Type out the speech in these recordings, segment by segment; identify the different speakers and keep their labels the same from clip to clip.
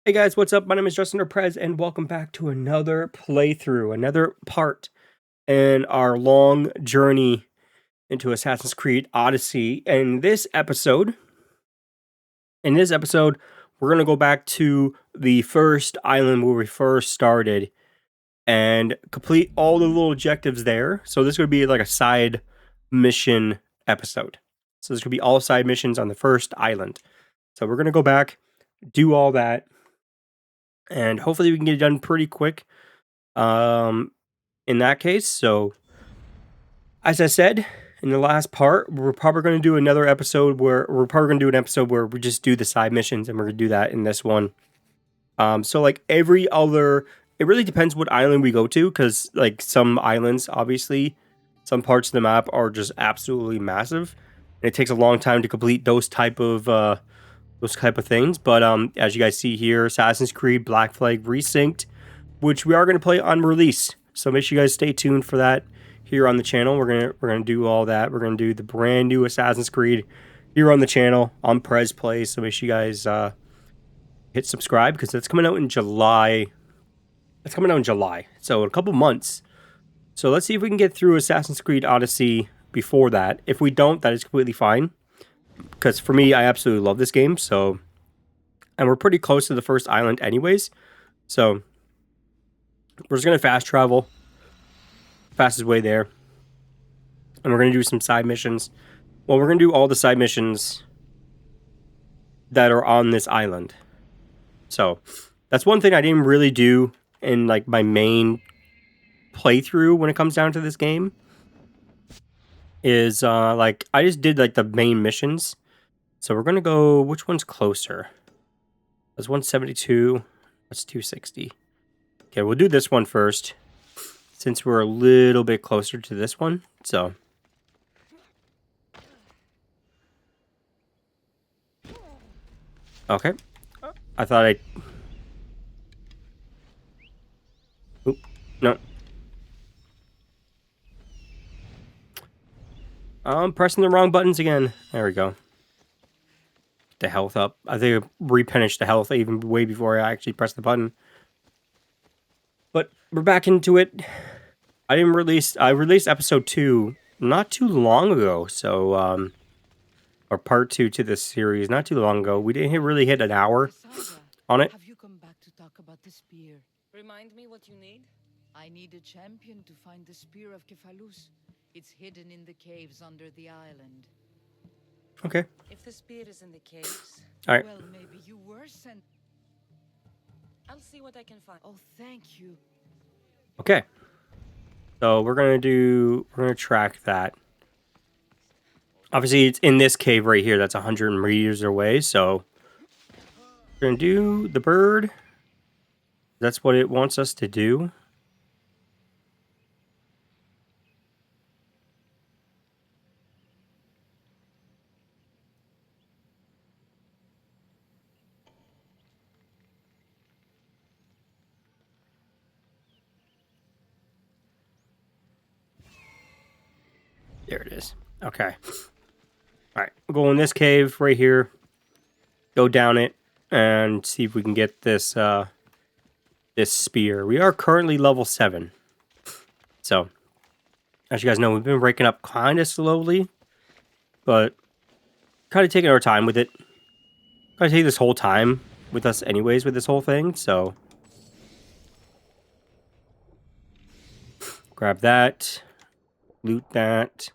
Speaker 1: Hey guys, what's up? My name is Justin or Prez, and welcome back to another playthrough, another part in our long journey into Assassin's Creed Odyssey. In this episode, we're gonna go back to the first island where we first started and complete all the little objectives there. So this is gonna be like a side mission episode. So this could be all side missions on the first island. So we're gonna go back, do all that, and hopefully we can get it done pretty quick. In that case, so as I said in the last part, we're probably going to do an episode where we just do the side missions, and we're going to do that in this one. So like every other, it really depends what island we go to, because like some islands, obviously, some parts of the map are just absolutely massive, and it takes a long time to complete those type of things. But as you guys see here, Assassin's Creed Black Flag Resynced, which we are going to play on release. So make sure you guys stay tuned for that here on the channel. We're gonna do all that. We're gonna do the brand new Assassin's Creed here on the channel on Prez PrezPlays. So make sure you guys hit subscribe, because that's coming out in July. It's coming out in July, so in a couple months. So let's see if we can get through Assassin's Creed Odyssey before that. If we don't, that is completely fine, because for me, I absolutely love this game. So, and we're pretty close to the first island anyways. So we're just gonna fast travel, fastest way there, and we're gonna do some side missions. Well, we're gonna do all the side missions that are on this island. So that's one thing I didn't really do in like my main playthrough when it comes down to this game. Is like I just did like the main missions. So we're gonna go. Which one's closer? That's 172. That's 260. Okay, we'll do this one first, since we're a little bit closer to this one. So okay, I thought I. Oop, no. I'm pressing the wrong buttons again. There we go. Get the health up. I think I replenished the health even way before I actually pressed the button. But we're back into it. I released episode 2 not too long ago. So, or part 2 to this series not too long ago. We didn't really hit an hour on it.
Speaker 2: Have you come back to talk about the spear?
Speaker 3: Remind me what you need?
Speaker 2: I need a champion to find the spear of Kephalus. It's hidden in the caves under the island.
Speaker 1: Okay.
Speaker 3: If the spear is in the caves,
Speaker 1: All right.
Speaker 2: Well, maybe you were sent.
Speaker 3: I'll see what I can find.
Speaker 2: Oh, thank you.
Speaker 1: Okay. So we're gonna track that. Obviously, it's in this cave right here. That's 100 meters away. So we're gonna do the bird. That's what it wants us to do. There it is. Okay. All right. We'll go in this cave right here. Go down it and see if we can get this this spear. We are currently level 7. So, as you guys know, we've been breaking up kind of slowly, but kind of taking our time with it. Gonna take this whole time with us anyways with this whole thing. So, grab that, loot that.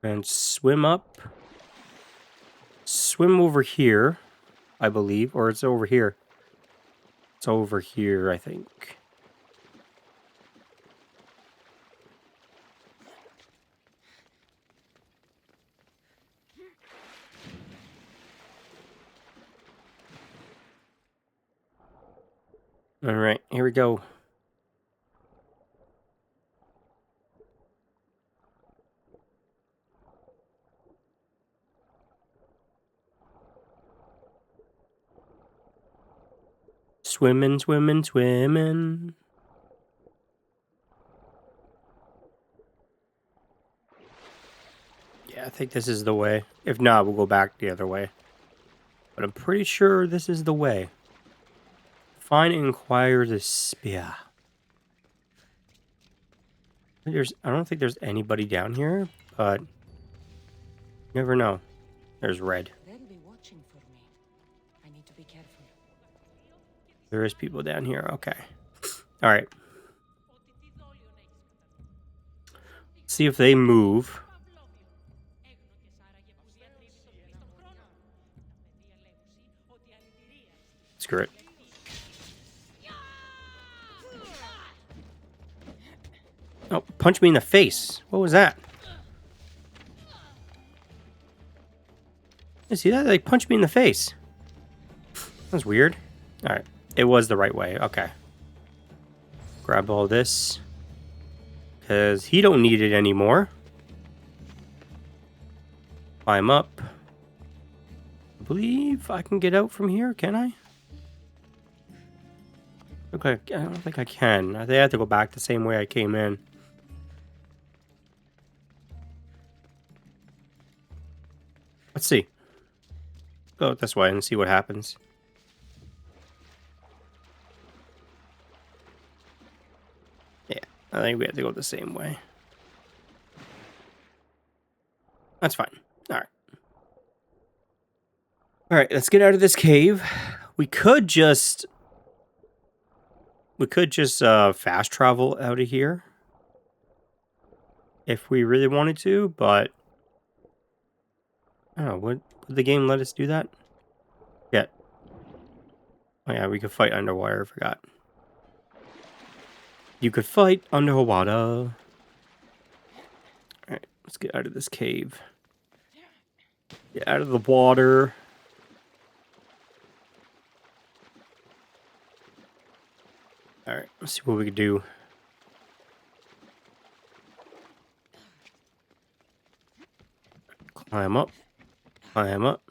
Speaker 1: And swim up. Swim over here, I believe. Or it's over here. It's over here, I think. Alright, here we go. Swimming, swimming, swimming. Yeah, I think this is the way. If not, we'll go back the other way. But I'm pretty sure this is the way. Find and inquire the spear. I don't think there's anybody down here, but you never know. There's red.
Speaker 3: They'll be watching for me. I need to be careful.
Speaker 1: There is people down here. Okay. All right. See if they move. Screw it. Oh, punch me in the face. What was that? You see that? Like, punch me in the face. That's weird. All right. It was the right way. Okay. Grab all this. Because he don't need it anymore. Climb up. I believe I can get out from here. Can I? Okay. I don't think I can. I think I have to go back the same way I came in. Let's see. Go this way and see what happens. Yeah, I think we have to go the same way. That's fine. Alright. Alright, let's get out of this cave. We could just fast travel out of here. If we really wanted to, but I don't know, would the game let us do that? Yeah. Oh yeah, we could fight underwater, I forgot. You could fight underwater. Alright, let's get out of this cave. Get out of the water. Alright, let's see what we can do. Climb up. Climb up.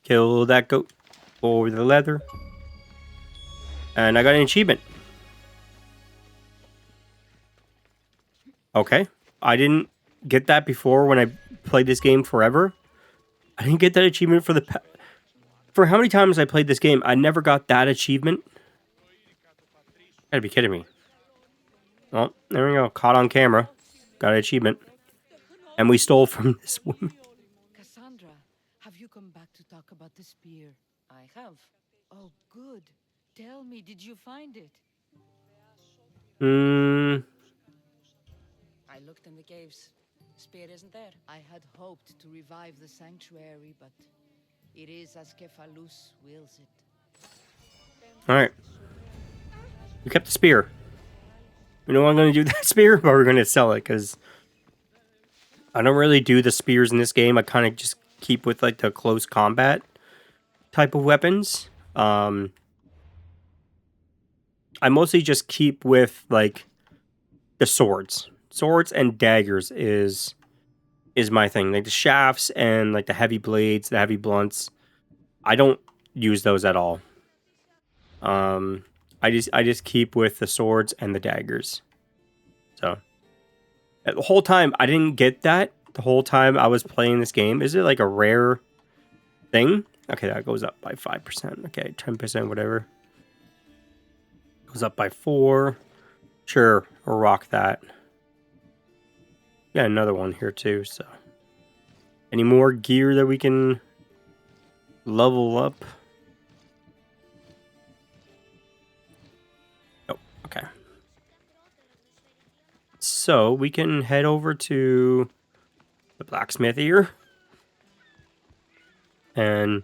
Speaker 1: Kill that goat for the leather. And I got an achievement. Okay. I didn't get that before when I played this game forever. I didn't get that achievement for for how many times I played this game. I never got that achievement. You gotta be kidding me. Oh, there we go. Caught on camera. Got an achievement. And we stole from this woman.
Speaker 2: Cassandra, have you come back to talk about the spear?
Speaker 3: I have.
Speaker 2: Oh, good. Tell me, did you find it?
Speaker 3: I looked in the caves. Spear isn't there.
Speaker 2: I had hoped to revive the sanctuary, but it is as Kephalus wills it.
Speaker 1: Alright. We kept the spear. We know what I'm going to do with that spear, but we're going to sell it, because I don't really do the spears in this game. I kind of just keep with, like, the close combat type of weapons. I mostly just keep with, like, the swords. Swords and daggers is my thing. Like, the shafts and, like, the heavy blades, the heavy blunts, I don't use those at all. I just keep with the swords and the daggers. So the whole time I didn't get that. The whole time I was playing this game. Is it like a rare thing? Okay, that goes up by 5%. Okay, 10%, whatever. Goes up by 4. Sure, we'll rock that. Got another one here too, so. Any more gear that we can level up? Oh, okay. So, we can head over to the blacksmith here. And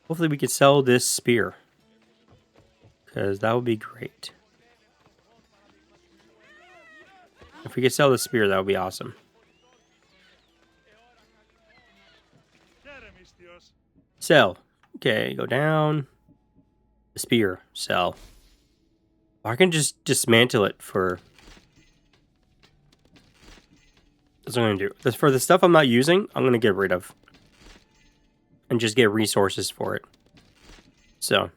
Speaker 1: hopefully we can sell this spear. Because that would be great. If we could sell the spear, that would be awesome. Sell. Okay, go down. The spear. Sell. Or I can just dismantle it for... That's what I'm going to do. For the stuff I'm not using, I'm going to get rid of. And just get resources for it. So.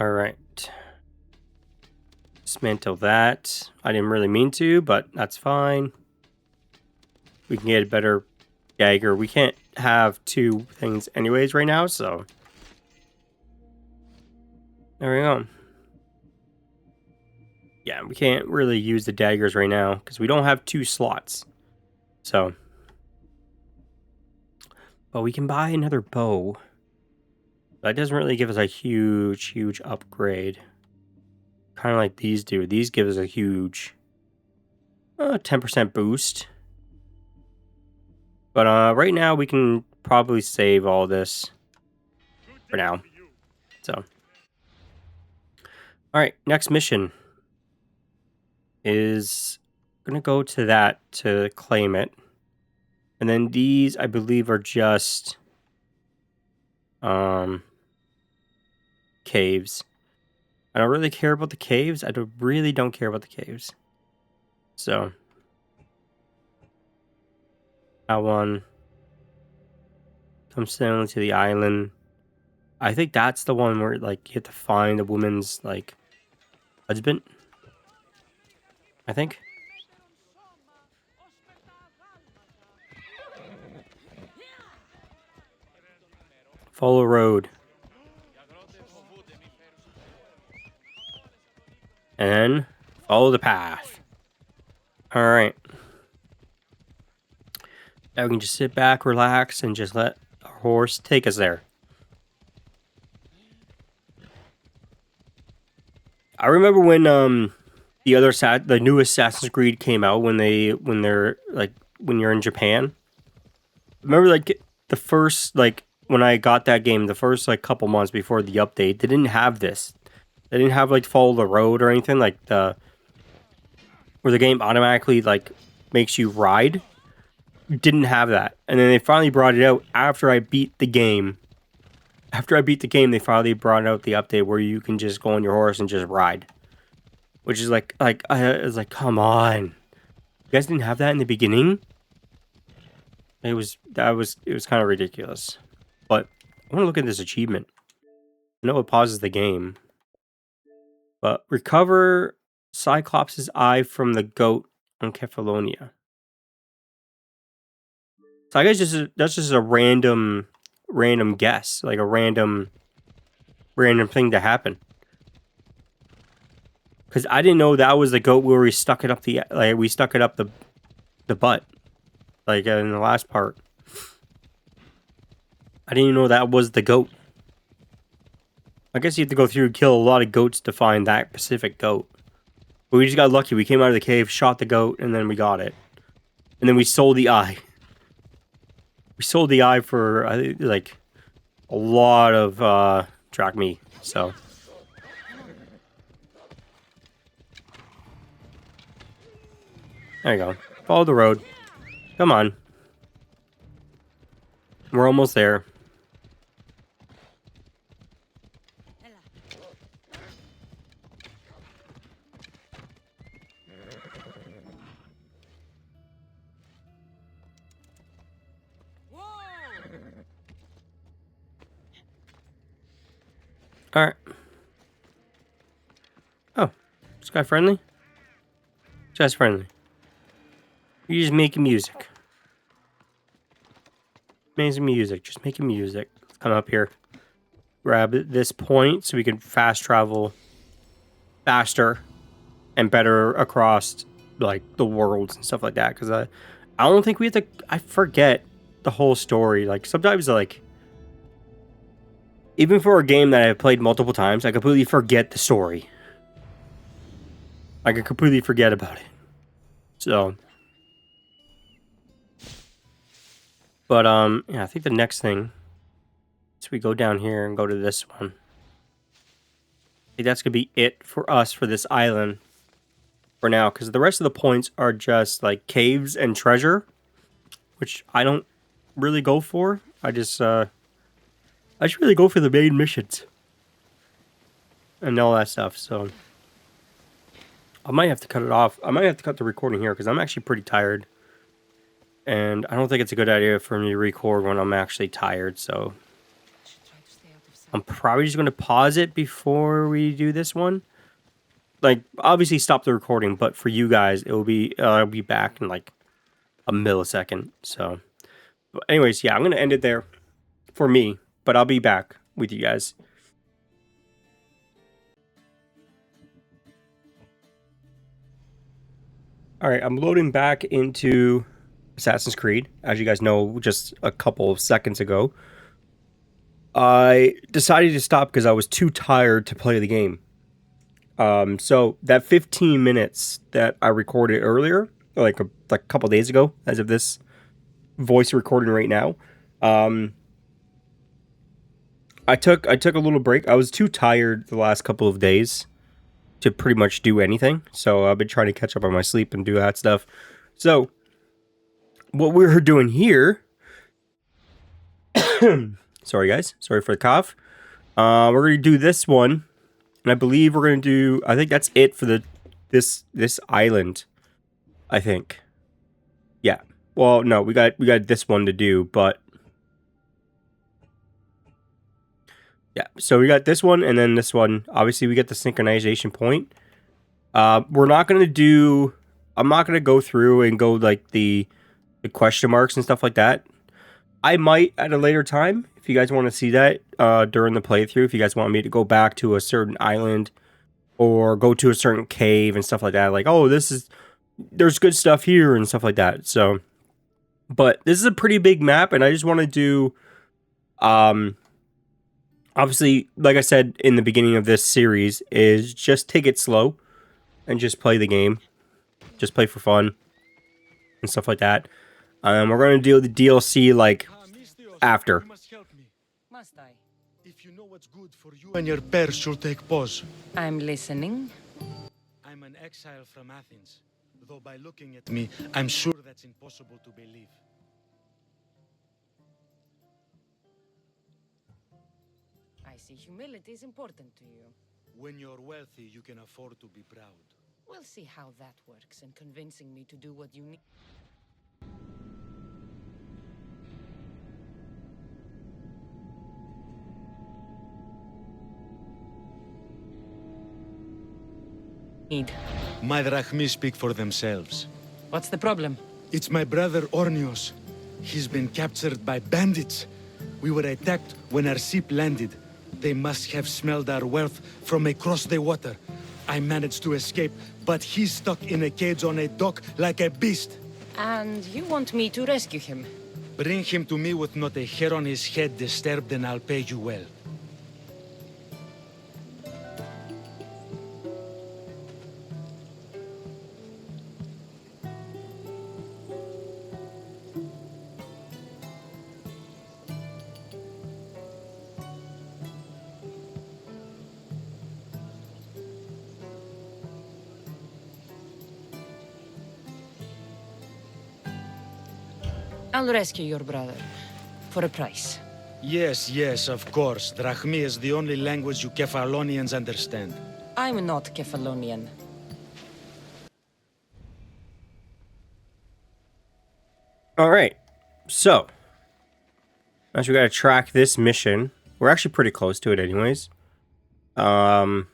Speaker 1: Alright. Dismantle that. I didn't really mean to, but that's fine. We can get a better dagger. We can't have two things anyways right now, so... There we go. Yeah, we can't really use the daggers right now, because we don't have 2 slots. So... But we can buy another bow. That doesn't really give us a huge upgrade. Kind of like these do. These give us a huge 10% boost. But right now we can probably save all this for now. So, all right, next mission is gonna go to that to claim it, and then these I believe are just caves. I don't really care about the caves. Really don't care about the caves. So that one comes down to the island. I think that's the one where like you have to find a woman's like husband. I think. Follow road. And follow the path. Alright. Now we can just sit back, relax, and just let our horse take us there. I remember when the new Assassin's Creed came out when you're in Japan. Remember like the first like when I got that game, the first like couple months before the update, they didn't have this. They didn't have like follow the road or anything like where the game automatically like makes you ride. Didn't have that, and then they finally brought it out after I beat the game. After I beat the game, they finally brought out the update where you can just go on your horse and just ride, which is like I was like, come on, you guys didn't have that in the beginning. It was kind of ridiculous, but I want to look at this achievement. I know it pauses the game, but recover Cyclops' eye from the goat on Kefalonia. So I guess that's just a random guess, like a random thing to happen. Because I didn't know that was the goat where we stuck it up the butt, like in the last part. I didn't even know that was the goat. I guess you have to go through and kill a lot of goats to find that specific goat. But we just got lucky. We came out of the cave, shot the goat, and then we got it. And then we sold the eye. We sold the eye for, I think, like, a lot of drachmae, so. There you go. Follow the road. Come on. We're almost there. Alright. Oh. This guy friendly? This guy's friendly. You're just making music. Making music. Just making music. Let's come up here. Grab this point so we can fast travel faster and better across like the worlds and stuff like that. Because I don't think we have to... I forget the whole story. Like sometimes like... Even for a game that I've played multiple times, I completely forget the story. I can completely forget about it. So... But, yeah, I think the next thing is we go down here and go to this one. I think that's going to be it for us for this island for now. Because the rest of the points are just, like, caves and treasure. Which I don't really go for. I just really go for the main missions. And all that stuff, so... I might have to cut it off. I might have to cut the recording here because I'm actually pretty tired. And I don't think it's a good idea for me to record when I'm actually tired, so...
Speaker 3: I should try to stay out of sight.
Speaker 1: I'm probably just going to pause it before we do this one. Like, obviously stop the recording, but for you guys, it will be I'll be back in like a millisecond. So, but anyways, yeah, I'm going to end it there for me, but I'll be back with you guys. All right, I'm loading back into Assassin's Creed. As you guys know, just a couple of seconds ago, I decided to stop because I was too tired to play the game. So that 15 minutes that I recorded earlier, like a couple days ago, as of this voice recording right now, I took a little break. I was too tired the last couple of days to pretty much do anything. So I've been trying to catch up on my sleep and do that stuff. So what we're doing here, sorry guys, sorry for the cough. We're gonna do this one, and I believe we're gonna do. I think that's it for this island. I think. Yeah. Well, no, we got this one to do, but yeah. So we got this one, and then this one. Obviously, we get the synchronization point. We're not gonna do. I'm not gonna go through and go like the question marks and stuff like that. I might at a later time if you guys want to see that during the playthrough. If you guys want me to go back to a certain island or go to a certain cave and stuff like that, like, oh, there's good stuff here and stuff like that. So, but this is a pretty big map, and I just want to do, obviously, like I said in the beginning of this series, is just take it slow and just play the game, just play for fun and stuff like that. We're gonna do the DLC like after.
Speaker 3: Must I?
Speaker 4: If you know what's good for you and your pairs should take pause.
Speaker 3: I'm listening.
Speaker 4: I'm an exile from Athens, though by looking at me, I'm sure that's impossible to believe.
Speaker 3: I see humility is important to you.
Speaker 4: When you're wealthy, you can afford to be proud.
Speaker 3: We'll see how that works in convincing me to do what you need.
Speaker 4: My drachmi speak for themselves.
Speaker 3: What's the problem?
Speaker 4: It's my brother Ornios. He's been captured by bandits. We were attacked when our ship landed. They must have smelled our wealth from across the water. I managed to escape, but he's stuck in a cage on a dock like a beast.
Speaker 3: And you want me to rescue him?
Speaker 4: Bring him to me with not a hair on his head disturbed, and I'll pay you well.
Speaker 3: I'll rescue your brother. For a price.
Speaker 4: Yes, of course. Drachmi is the only language you Kefalonians understand.
Speaker 3: I'm not Kefalonian.
Speaker 1: Alright, so as we gotta track this mission. We're actually pretty close to it anyways. But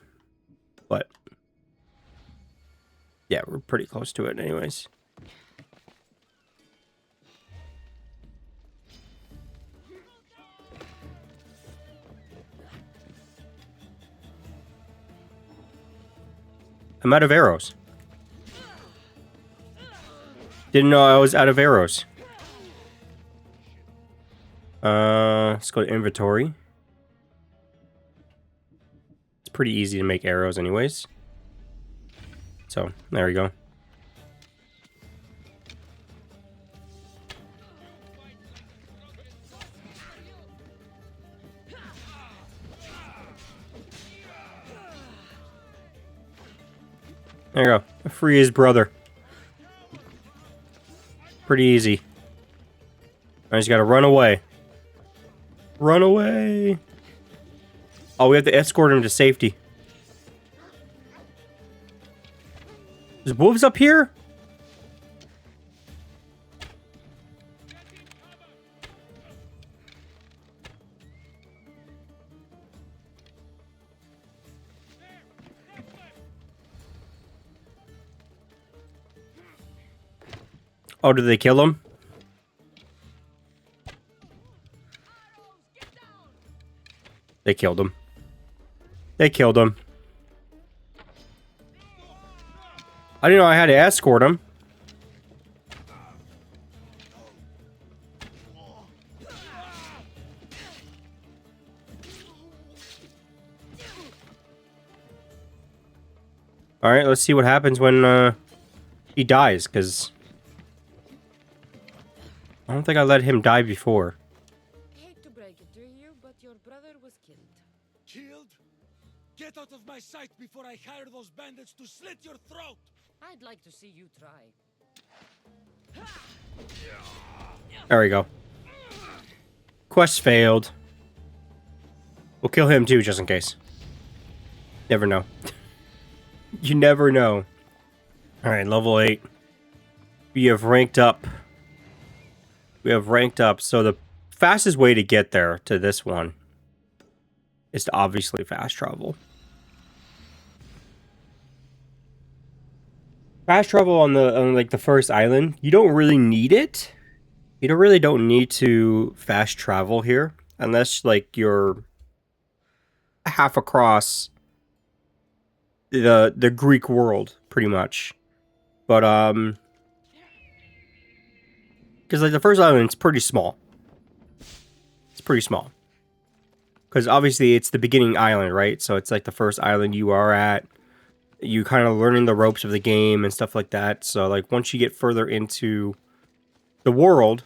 Speaker 1: yeah, we're pretty close to it anyways. I'm out of arrows. Didn't know I was out of arrows. Let's go to inventory. It's pretty easy to make arrows anyways. So, there we go. There you go. Free his brother. Pretty easy. I just gotta run away. Run away! Oh, we have to escort him to safety. There's wolves up here? Oh, did they kill him? They killed him. They killed him. I didn't know I had to escort him. Alright, let's see what happens when he dies, because I don't think I let him die before.
Speaker 3: Hate to break it to you, but your brother was killed.
Speaker 4: Killed? Get out of my sight before I hire those bandits to slit your throat!
Speaker 3: I'd like to see you try.
Speaker 1: There we go. Quest failed. We'll kill him too, just in case. Never know. You never know. Alright, level 8. We have ranked up. We have ranked up. So the fastest way to get there, to this one, is to obviously fast travel. Fast travel on like the first island, you don't really need it. You don't need to fast travel here unless like you're half across the Greek world, pretty much. But because like the first island, it's pretty small. It's pretty small. Because obviously it's the beginning island, right? So it's like the first island you are at. You kind of learning the ropes of the game and stuff like that. So like once you get further into the world,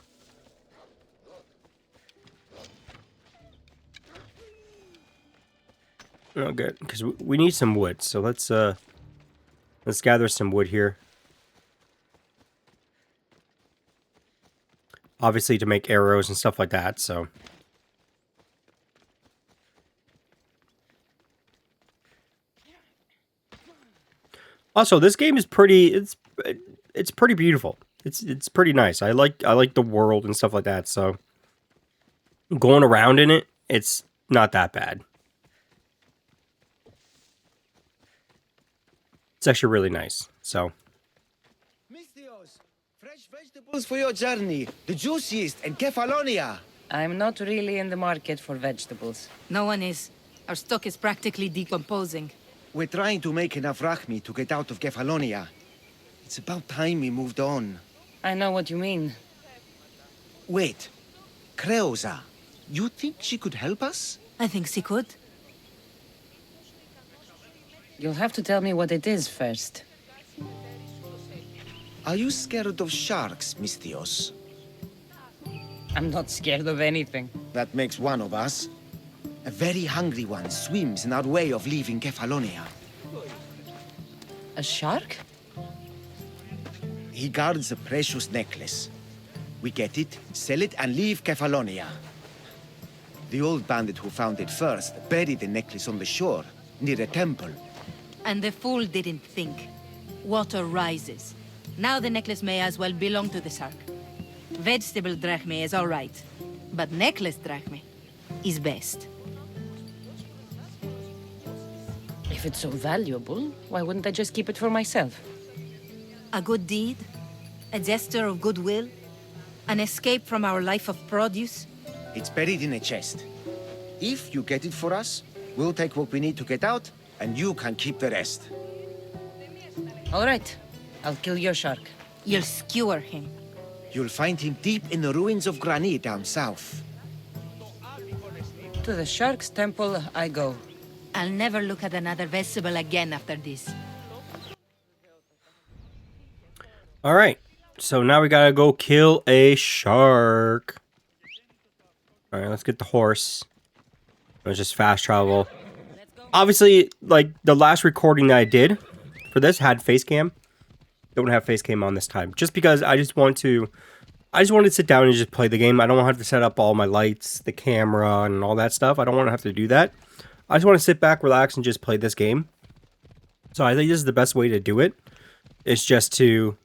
Speaker 1: oh good, because we need some wood. So let's gather some wood here. Obviously to make arrows and stuff like that. So also, this game is pretty. It's pretty beautiful. It's pretty nice. I like the world and stuff like that. So going around in it, it's not that bad. It's actually really nice. So
Speaker 5: Mistios, fresh vegetables for your journey. The juiciest in Kefalonia.
Speaker 3: I'm not really in the market for vegetables.
Speaker 2: No one is. Our stock is practically decomposing.
Speaker 5: We're trying to make enough rachmi to get out of Kefalonia. It's about time we moved on.
Speaker 3: I know what you mean.
Speaker 5: Wait, Creosa, you think she could help us?
Speaker 2: I think she could.
Speaker 3: You'll have to tell me what it is first.
Speaker 5: Are you scared of sharks, Mistios?
Speaker 3: I'm not scared of anything.
Speaker 5: That makes one of us. A very hungry one swims in our way of leaving Kefalonia.
Speaker 3: A shark?
Speaker 5: He guards a precious necklace. We get it, sell it, and leave Kefalonia. The old bandit who found it first buried the necklace on the shore, near a temple.
Speaker 2: And the fool didn't think. Water rises. Now the necklace may as well belong to the shark. Vegetable drachme is all right, but necklace drachme is best.
Speaker 3: If it's so valuable, why wouldn't I just keep it for myself?
Speaker 2: A good deed, a gesture of goodwill, an escape from our life of produce.
Speaker 5: It's buried in a chest. If you get it for us, we'll take what we need to get out, and you can keep the rest.
Speaker 3: All right, I'll kill your shark.
Speaker 2: You'll skewer him.
Speaker 5: You'll find him deep in the ruins of Granit down south.
Speaker 3: To the shark's temple I go.
Speaker 2: I'll never look at another vegetable again after this.
Speaker 1: alright. So now we gotta go kill a shark. Alright, let's get the horse. Let's just fast travel. Obviously, like, the last recording that I did for this had face cam. Don't have face cam on this time. Just because I just wanted to sit down and just play the game. I don't want to have to set up all my lights, the camera, and all that stuff. I don't want to have to do that. I just want to sit back, relax, and just play this game. So I think this is the best way to do it. It's just to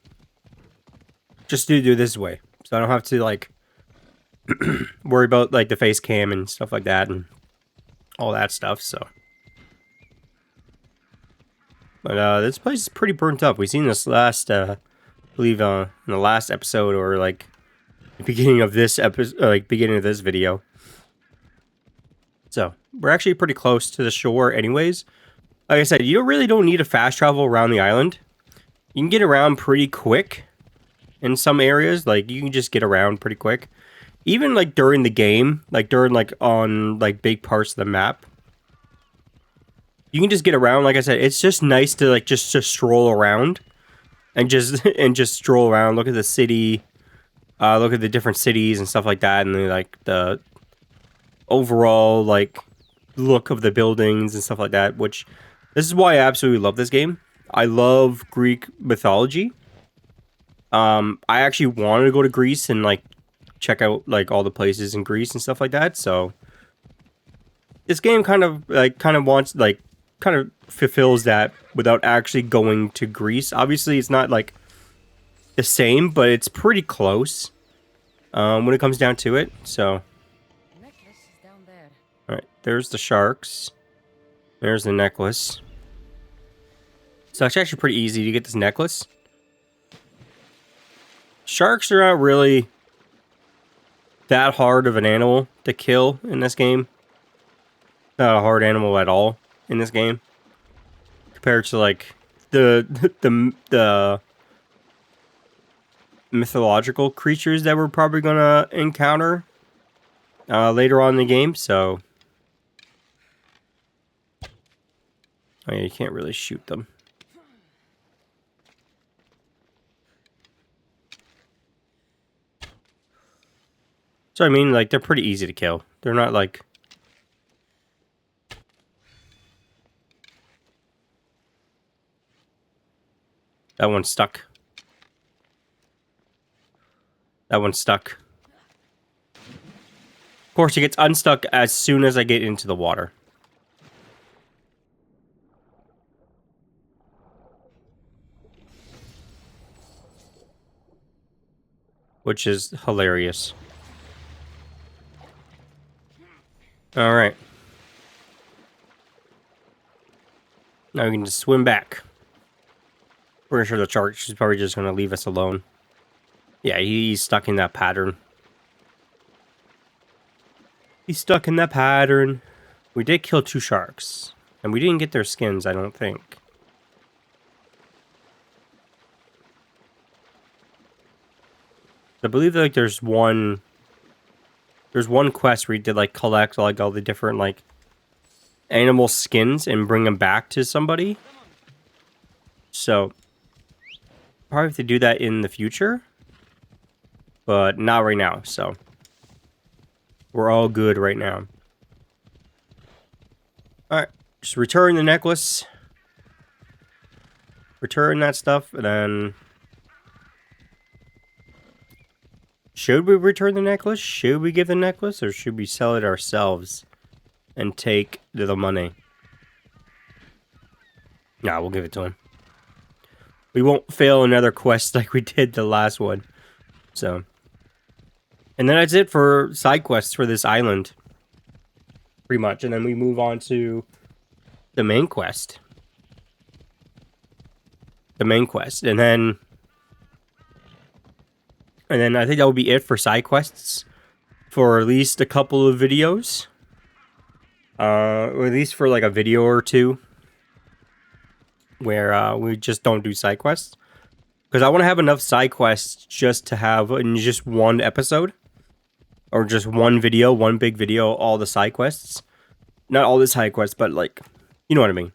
Speaker 1: do this way. So I don't have to, like, worry about, like, the face cam and stuff like that and all that stuff, so. But this place is pretty burnt up. We've seen this last believe in the last episode or like the beginning of this episode, beginning of this video. So we're actually pretty close to the shore, anyways. Like I said, you really don't need to fast travel around the island. You can get around pretty quick in some areas. Like you can just get around pretty quick, even like during the game, like during like on like big parts of the map. You can just get around. Like I said, it's just nice to like just stroll around and just stroll around, look at the city, look at the different cities and stuff like that, and then like the overall like look of the buildings and stuff like that. Which this is why I absolutely love this game. I love Greek mythology. I actually wanted to go to Greece and like check out like all the places in Greece and stuff like that. So this game kind of fulfills that without actually going to Greece. Obviously, it's not like the same, but it's pretty close when it comes down to it. So,
Speaker 3: Necklace is down there.
Speaker 1: all right, there's the sharks. There's the necklace. So it's actually pretty easy to get this necklace. Sharks are not really that hard of an animal to kill in this game. Not a hard animal at all in this game, compared to like the mythological creatures that we're probably gonna encounter later on in the game. So, oh yeah, you can't really shoot them. So I mean, like, they're pretty easy to kill. They're not like... That one's stuck. That one's stuck. Of course, it gets unstuck as soon as I get into the water. Which is hilarious. Alright. Now we can just swim back. Pretty sure the shark is probably just going to leave us alone. Yeah, he's stuck in that pattern. He's stuck in that pattern. We did kill 2 sharks. And we didn't get their skins, I don't think. I believe like there's one quest where you did like collect like all the different like animal skins and bring them back to somebody. So probably have to do that in the future, but not right now. So we're all good right now. All right, just return the necklace. Return that stuff, and then... Should we return the necklace? Should we give the necklace? Or should we sell it ourselves and take the money? Nah, we'll give it to him. We won't fail another quest like we did the last one. So. And then that's it for side quests for this island. Pretty much. And then we move on to the main quest. The main quest. And then I think that would be it for side quests for at least a couple of videos. Or at least for like a video or two where we just don't do side quests. Because I want to have enough side quests just to have in just one episode. Or just one video, one big video, all the side quests. Not all the side quests, but like, you know what I mean.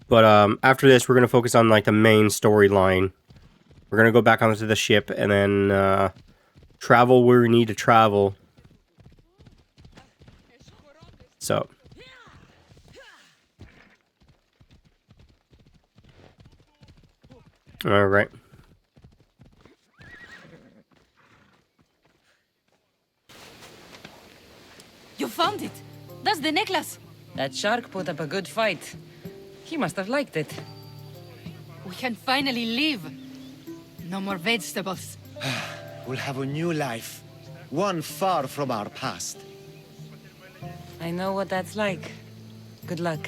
Speaker 1: But after this, we're going to focus on like the main storyline. We're going to go back onto the ship and then travel where we need to travel. So. All right.
Speaker 2: You found it! That's the necklace!
Speaker 3: That shark put up a good fight. He must have liked it.
Speaker 2: We can finally leave. No more vegetables.
Speaker 5: We'll have a new life. One far from our past.
Speaker 3: I know what that's like. Good luck.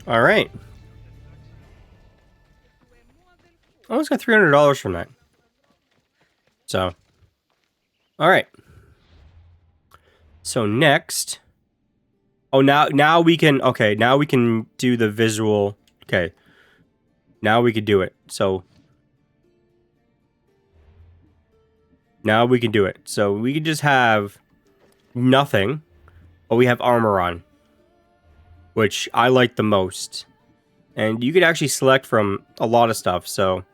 Speaker 1: All right. almost got $300 from that. So, all right. So next, oh now we can now we can do the visual. Okay, now we can do it. So now we can do it. So we can just have nothing, but we have armor on, which I like the most. And you could actually select from a lot of stuff. So.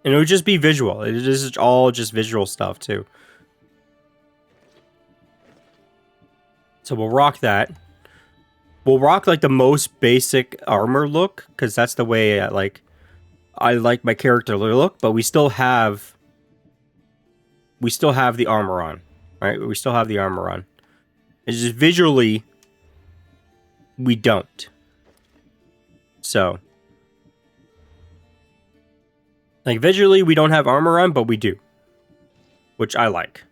Speaker 1: And it would just be visual. It is all just visual stuff, too. So we'll rock that. We'll rock, like, the most basic armor look, because that's the way I like my character to look, but we still have the armor on, right? We still have the armor on. It's just visually, we don't. So... like, visually, we don't have armor on, but we do. Which I like.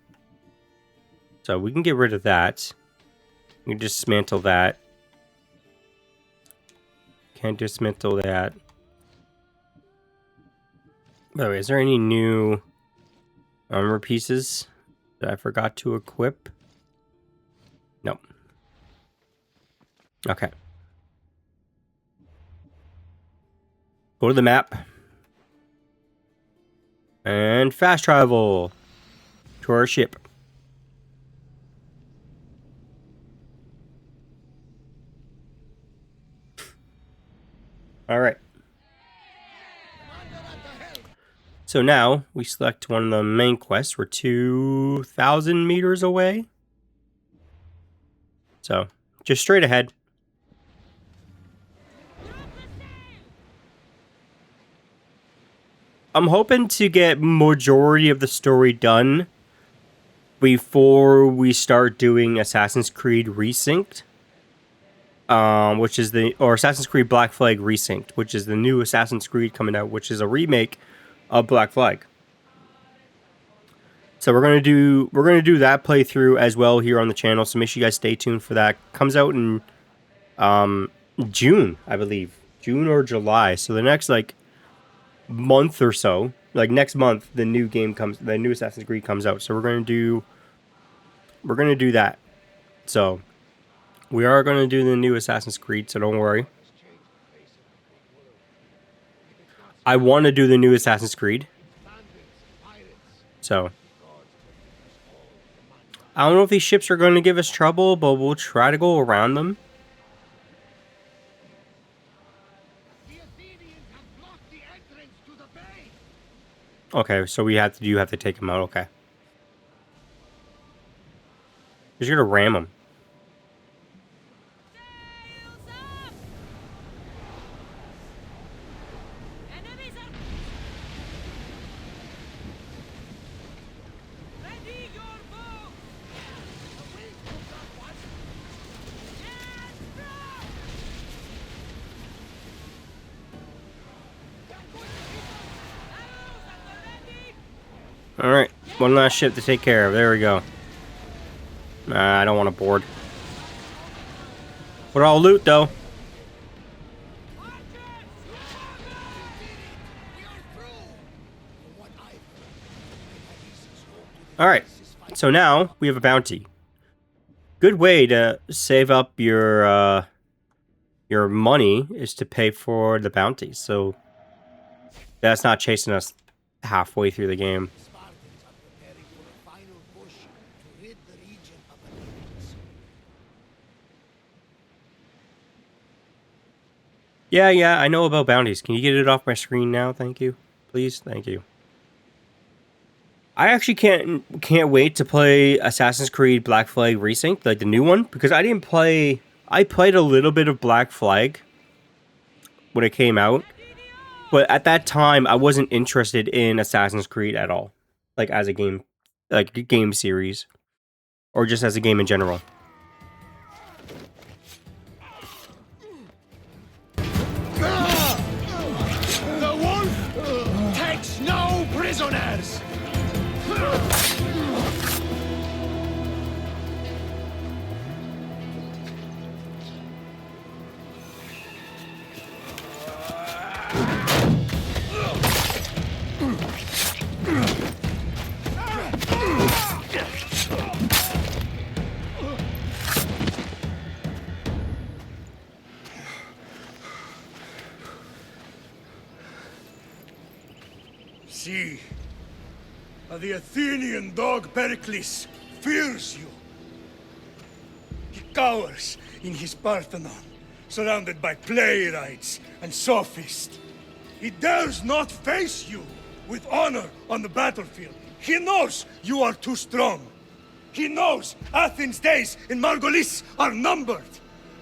Speaker 1: So, we can get rid of that. We can dismantle that. Can't dismantle that. By the way, is there any new armor pieces that I forgot to equip? No. Okay. Go to the map. And fast travel to our ship. All right. So now we select one of the main quests. We're 2,000 meters away. So just straight ahead. I'm hoping to get majority of the story done before we start doing Assassin's Creed Resynced, which is or Assassin's Creed Black Flag Resynced, which is the new Assassin's Creed coming out, which is a remake of Black Flag. So we're gonna do that playthrough as well here on the channel. So make sure you guys stay tuned for that. Comes out in June, I believe, June or July. So the next month or so, like next month, the new Assassin's Creed comes out. So we're gonna do that. So we are gonna do the new Assassin's Creed, so don't worry. I want to do the new Assassin's Creed. So I don't know if these ships are going to give us trouble, but we'll try to go around them. Okay, so you have to take them out, okay. You're gonna ram them. Alright, one last ship to take care of. There we go. I don't want to board. But I'll loot, though. Alright, so now we have a bounty. Good way to save up your money is to pay for the bounty. So that's not chasing us halfway through the game. Yeah, I know about bounties. Can you get it off my screen now? Thank you. Please, thank you. I actually can't wait to play Assassin's Creed Black Flag Resynced, like the new one, because I didn't play... I played a little bit of Black Flag when it came out, but at that time, I wasn't interested in Assassin's Creed at all, like as a game, like a game series, or just as a game in general.
Speaker 4: The wolf takes no prisoners! see. The Athenian dog Pericles fears you. He cowers in his Parthenon, surrounded by playwrights and sophists. He dares not face you with honor on the battlefield. He knows you are too strong. He knows Athens' days in Margolis are numbered.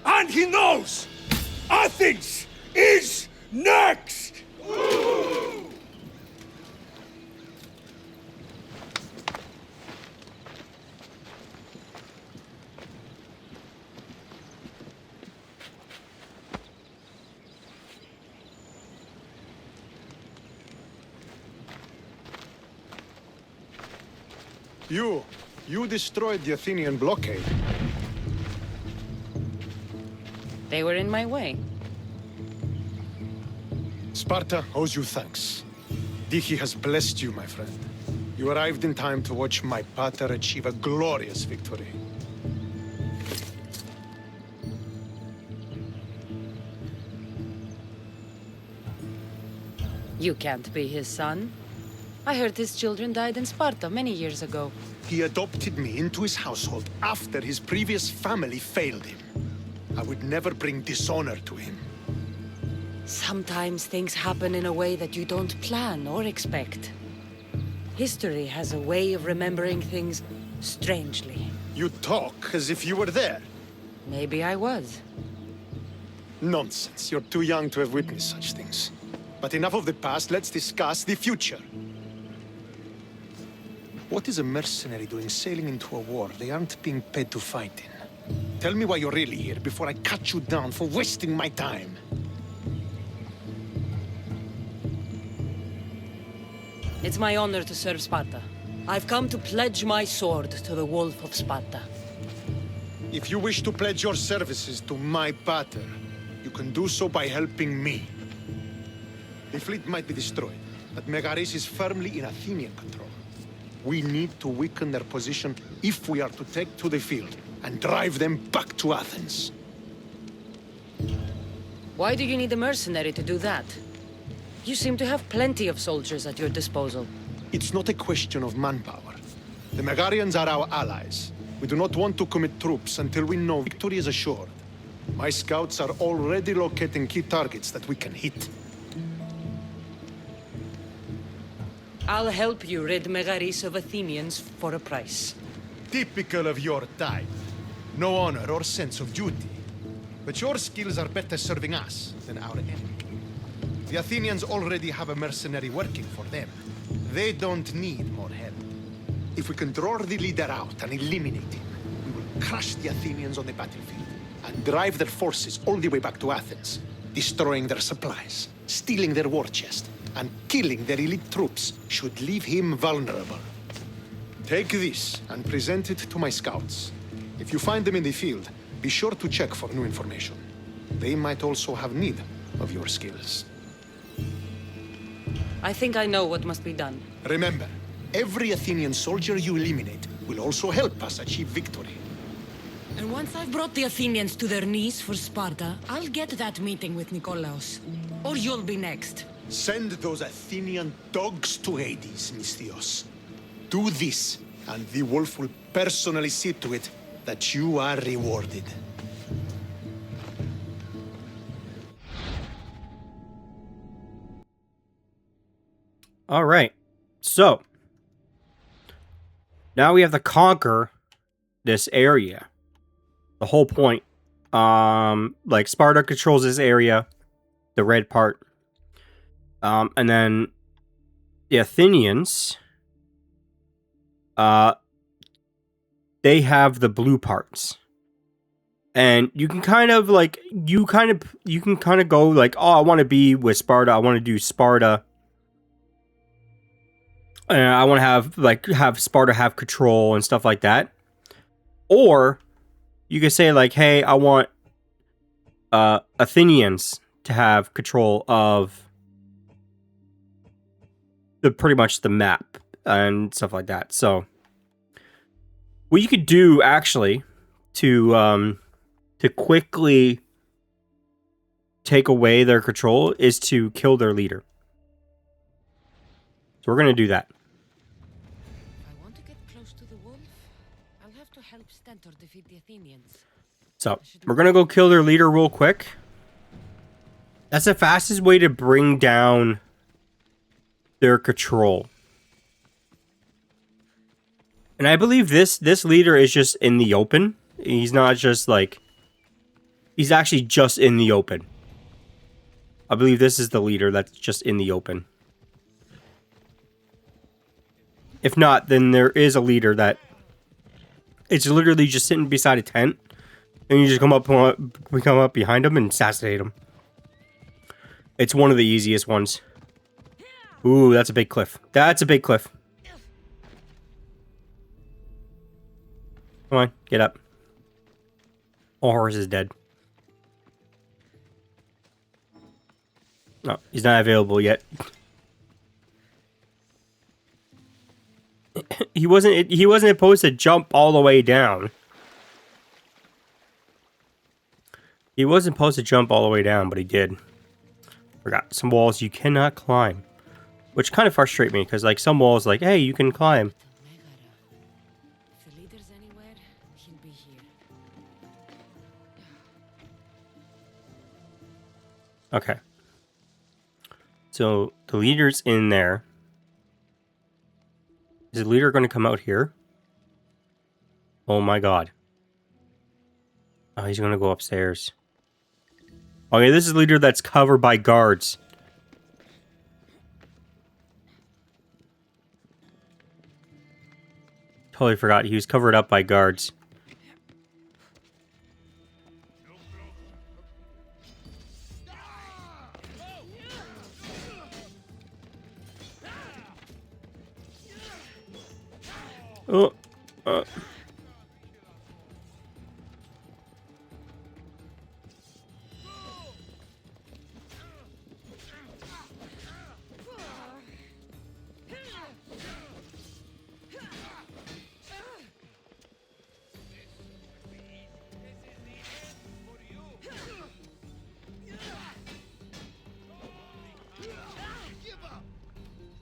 Speaker 4: And he knows Athens is next!
Speaker 6: You destroyed the Athenian blockade.
Speaker 3: They were in my way.
Speaker 6: Sparta owes you thanks. Dichi has blessed you, my friend. You arrived in time to watch my pater achieve a glorious victory.
Speaker 3: You can't be his son. I heard his children died in Sparta many years ago.
Speaker 6: He adopted me into his household after his previous family failed him. I would never bring dishonor to him.
Speaker 3: Sometimes things happen in a way that you don't plan or expect. History has a way of remembering things strangely.
Speaker 6: You talk as if you were there.
Speaker 3: Maybe I was.
Speaker 6: Nonsense. You're too young to have witnessed such things. But enough of the past, let's discuss the future. What is a mercenary doing sailing into a war they aren't being paid to fight in? Tell me why you're really here before I cut you down for wasting my time.
Speaker 3: It's my honor to serve Sparta. I've come to pledge my sword to the Wolf of Sparta.
Speaker 6: If you wish to pledge your services to my pater, you can do so by helping me. The fleet might be destroyed, but Megaris is firmly in Athenian control. We need to weaken their position if we are to take to the field and drive them back to Athens.
Speaker 3: Why do you need a mercenary to do that? You seem to have plenty of soldiers at your disposal.
Speaker 6: It's not a question of manpower. The Megarians are our allies. We do not want to commit troops until we know victory is assured. My scouts are already locating key targets that we can hit.
Speaker 3: I'll help you rid Megaris of Athenians for a price.
Speaker 6: Typical of your type. No honor or sense of duty. But your skills are better serving us than our enemy. The Athenians already have a mercenary working for them. They don't need more help. If we can draw the leader out and eliminate him, we will crush the Athenians on the battlefield and drive their forces all the way back to Athens, destroying their supplies, stealing their war chest, and killing their elite troops should leave him vulnerable. Take this and present it to my scouts. If you find them in the field, be sure to check for new information. They might also have need of your skills.
Speaker 3: I think I know what must be done.
Speaker 6: Remember, every Athenian soldier you eliminate will also help us achieve victory.
Speaker 7: And once I've brought the Athenians to their knees for Sparta, I'll get that meeting with Nikolaos. Or you'll be next.
Speaker 6: Send those Athenian dogs to Hades, Misthios. Do this, and the wolf will personally see to it that you are rewarded.
Speaker 1: All right. So, now we have to conquer this area. The whole point. Like, Sparta controls this area, the red part. And then the Athenians, they have the blue parts. And you can kind of like, you can kind of go like, oh, I want to be with Sparta. I want to do Sparta. And I want to have Sparta have control and stuff like that. Or you could say like, hey, I want Athenians to have control of pretty much the map and stuff like that. So what you could do actually to quickly take away their control is to kill their leader. So we're going to do that.
Speaker 7: If I want to get close to the wolf, I'll have to help Stentor defeat the Athenians.
Speaker 1: So we're going to go kill their leader real quick. That's the fastest way to bring down their control. And I believe this leader is just in the open. He's not just like... He's actually just in the open. I believe this is the leader that's just in the open. If not, then there is a leader that... It's literally just sitting beside a tent. And you just come up behind him and assassinate him. It's one of the easiest ones. Ooh, that's a big cliff. That's a big cliff. Come on, get up. Oh, horse is dead. No, he's not available yet. He wasn't supposed to jump all the way down. He wasn't supposed to jump all the way down, but he did. Forgot some walls you cannot climb, which kind of frustrates me because like some walls, like, hey, you can climb.
Speaker 7: If the leader's anywhere, he'll be here.
Speaker 1: Okay. So the leader's in there. Is the leader going to come out here? Oh my god. Oh, he's going to go upstairs. Okay, this is a leader that's covered by guards. Totally forgot. He was covered up by guards. Oh.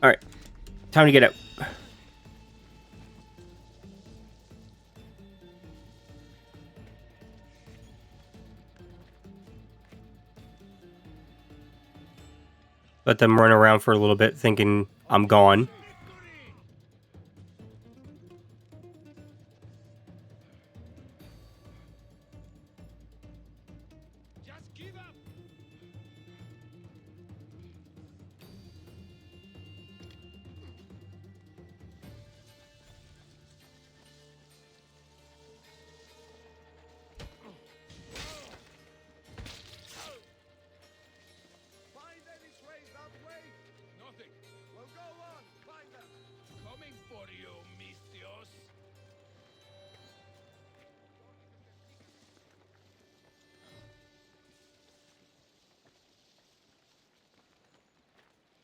Speaker 1: Alright. Time to get out. Let them run around for a little bit thinking I'm gone.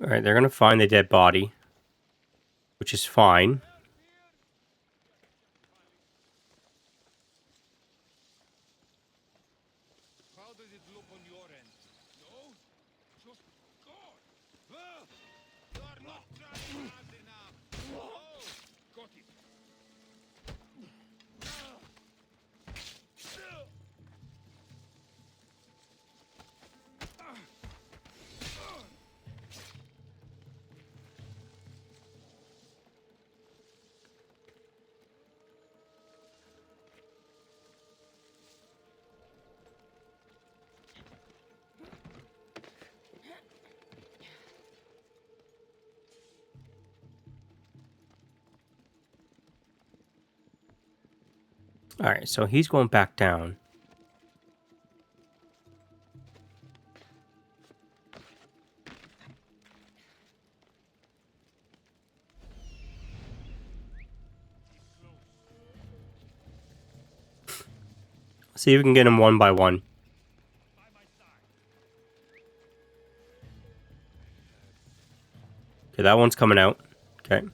Speaker 1: Alright, they're gonna find the dead body, which is fine.
Speaker 8: How does it look on your end? No? Just God! You are not trying hard enough! Oh! Got it!
Speaker 1: Alright, so he's going back down. See if we can get him one by one. Okay, that one's coming out. Okay.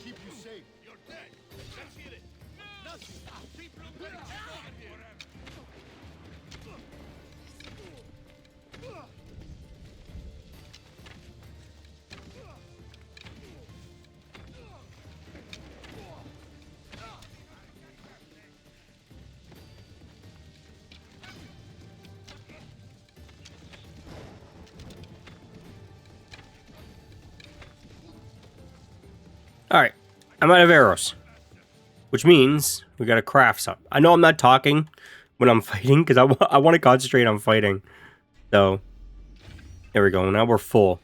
Speaker 6: keep you safe.
Speaker 8: You're dead. Let's hear it. Nothing. People are going
Speaker 1: Alright, I'm out of arrows. Which means we gotta craft some. I know I'm not talking when I'm fighting, because I want to concentrate on fighting. So, there we go. Now we're full.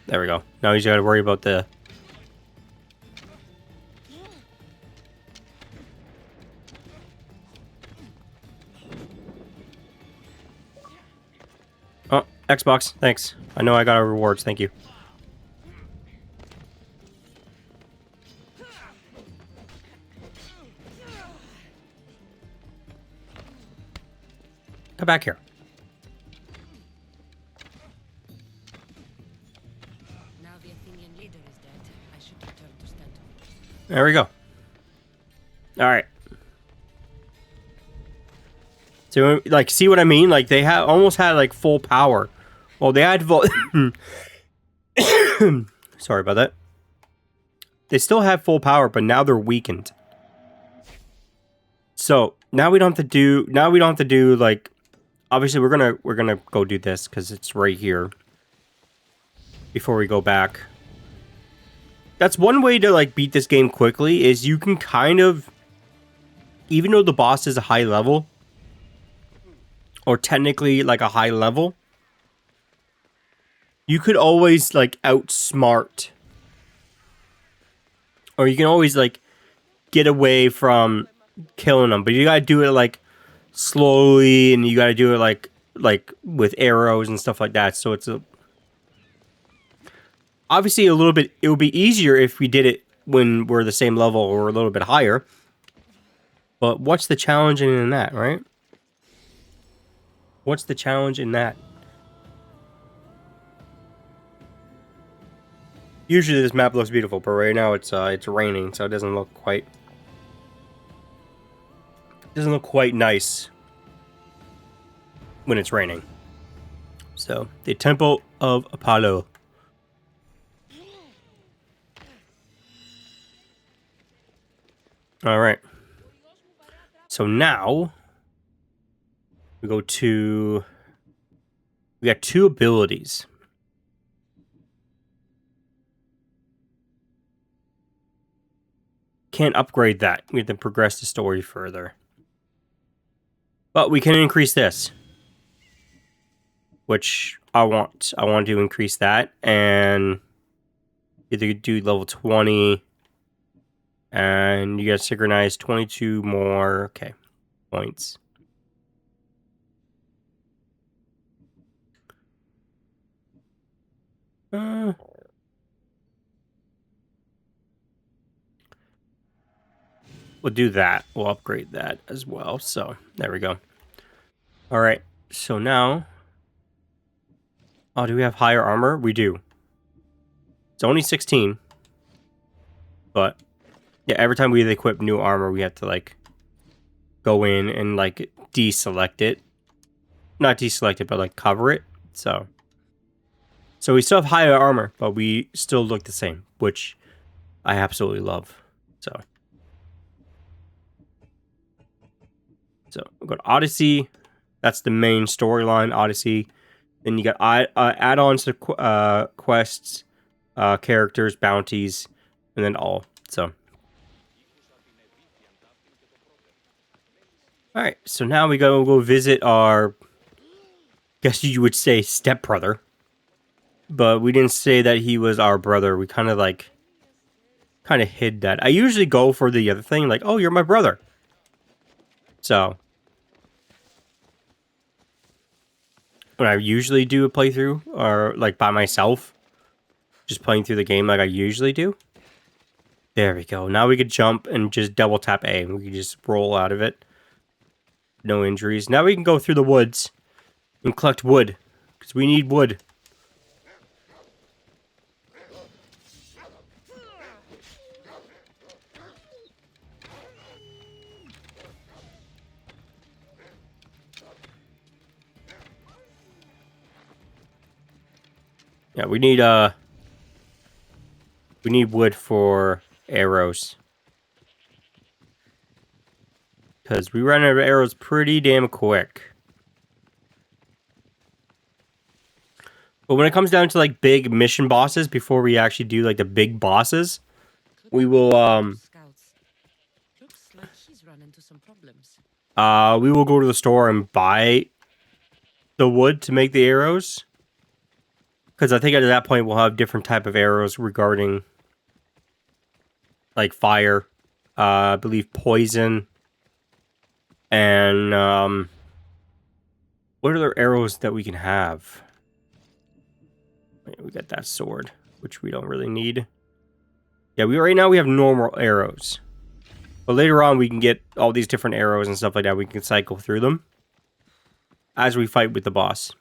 Speaker 1: There we go. Now he's gotta worry about the... Oh, Xbox, thanks. I know I got our rewards, thank you. Come back here.
Speaker 7: Now the Athenian leader is dead. I should return to Stanton.
Speaker 1: There we go. Alright. So, like, see what I mean? Like, they almost had, like, full power. Well, they had full... Sorry about that. They still have full power, but now they're weakened. So, now we don't have to do... Now we don't have to do, like... Obviously, we're gonna go do this, because it's right here. Before we go back. That's one way to, like, beat this game quickly, is you can kind of... Even though the boss is a high level... Or technically, like, a high level... You could always, like, outsmart. Or you can always, like, get away from killing them. But you gotta do it, like, slowly. And you gotta do it, like with arrows and stuff like that. So it's obviously a little bit... It would be easier if we did it when we're the same level or a little bit higher. But what's the challenge in that, right? What's the challenge in that? Usually this map looks beautiful, but right now it's raining, so it doesn't look quite nice when it's raining. So, the Temple of Apollo. All right. So now we got two abilities. Can't upgrade that. We have to progress the story further. But we can increase this. Which I want. I want to increase that and either do level 20 and you get synchronize 22 more, okay, points. We'll do that. We'll upgrade that as well. So, there we go. All right. So now... Oh, do we have higher armor? We do. It's only 16. But, yeah, every time we equip new armor, we have to, like, go in and, like, deselect it. Not deselect it, but, like, cover it. So we still have higher armor, but we still look the same, which I absolutely love. So we've got Odyssey. That's the main storyline, Odyssey. Then you got add-ons to quests, characters, bounties, and then all. So, all right. So now we go visit our, guess you would say, stepbrother. But we didn't say that he was our brother. We kind of hid that. I usually go for the other thing, like, oh, you're my brother. So, when I usually do a playthrough, or like by myself, just playing through the game like I usually do, There we go. Now we could jump and just double tap A. We can just roll out of it. No injuries. Now we can go through the woods and collect wood. Because we need wood. Yeah, we need wood for arrows. Because we run out of arrows pretty damn quick. But when it comes down to like big mission bosses, before we actually do like the big bosses, we will
Speaker 3: Scouts. Looks like he's run into some problems.
Speaker 1: we will go to the store and buy the wood to make the arrows. Because I think at that point we'll have different type of arrows regarding like fire, I believe poison, and what other arrows that we can have? We got that sword, which we don't really need. Yeah, right now we have normal arrows. But later on we can get all these different arrows and stuff like that. We can cycle through them as we fight with the boss.